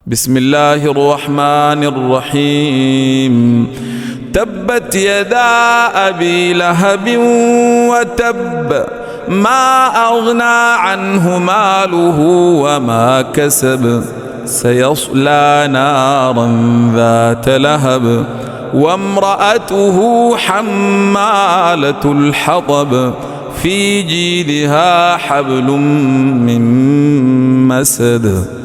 بسم الله الرحمن الرحيم. تبت يدا أبي لهب وتب، ما أغنى عنه ماله وما كسب، سيصلى نارا ذات لهب وامرأته حمالة الحطب، في جيدها حبل من مسد.